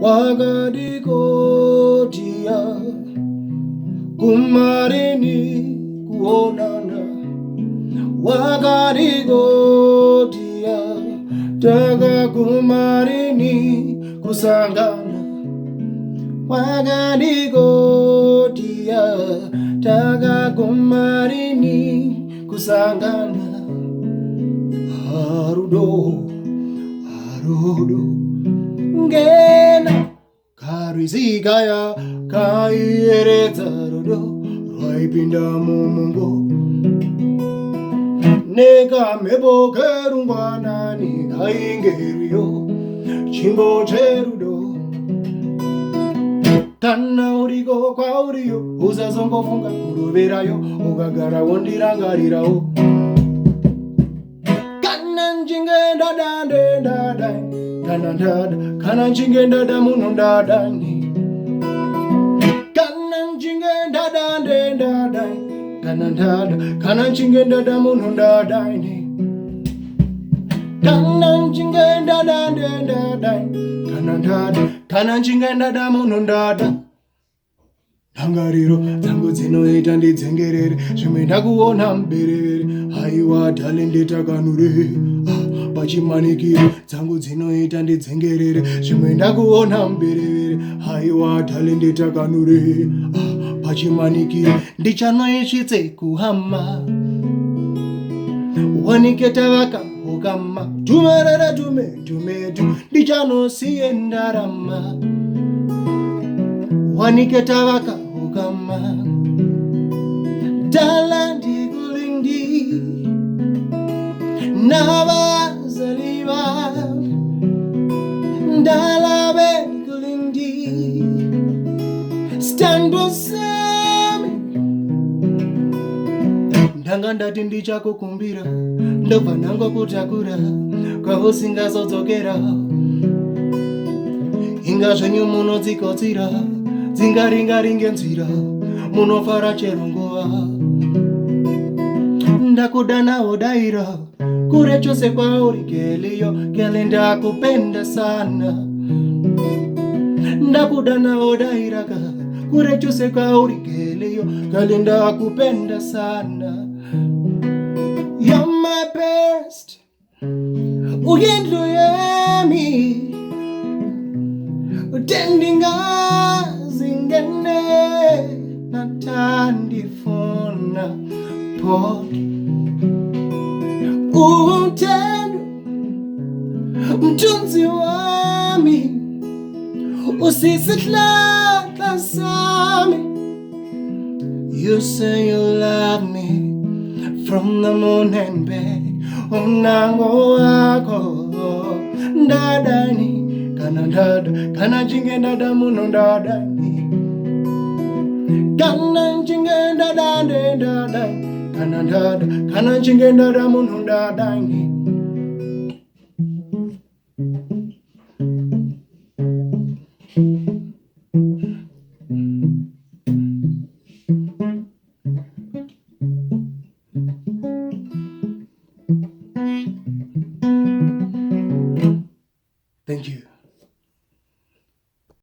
wakadikotia kumarini kuonana wakadikotia taka kumarini kusangana wakadikotia taka kumarini kusangana Arudo ngena karizigaya kaiereta rudo raipinda mumungo neka mebo kerungwana ni kaingerio chimbo cherudo Kana urigo kwa urio uzazongo funga kuruverayo ukagara wondirangarirawo Ndada ndada kana ndada kana njinge ndada muno ndada ni kana njinge ndada ndada kana ndada kana njinge ndada muno ndada ni kana njinge ndada ndada kana ndada kana njinge ndada muno ndada Dangariro zangu dzinoita ndidzengerere zvimwe ndakuona muberere haiwa dhale ndetakanure pachimanikiro dzangu dzinoita ndidzengerere zvimwe ndakuona muberere haiwa dhale ndetakanure pachimanikiro ndichanoisvitse kuhama waniketa vakahokama tumerere tumetu ndichanosiye ndarama waniketa vakahokama dala ndikulindi navazaliva ndala bendikulindi stando sami ndanga ndati ndichakukumbira ndobva ndangokutakura kwausingazodzokera inga zvenyu munodzikotsira dzingaringaringe nzira munofara chero nguva ndakudanawo daira kure chose kwauri keliyo kele ndakupenda sana ndakudanawo dairaka kure chose kwauri keliyo kele ndakupenda sana You're my best uyindlu yami utendinga zingene natandifuna pot utendo mtunzi wami usisihlahla sami You say you love me from the moon and back unango wako ndadani kana ndada kana njinge ndada muno ndadani kana njinge ndada ndada kana ndada kana njinge ndada muno ndadani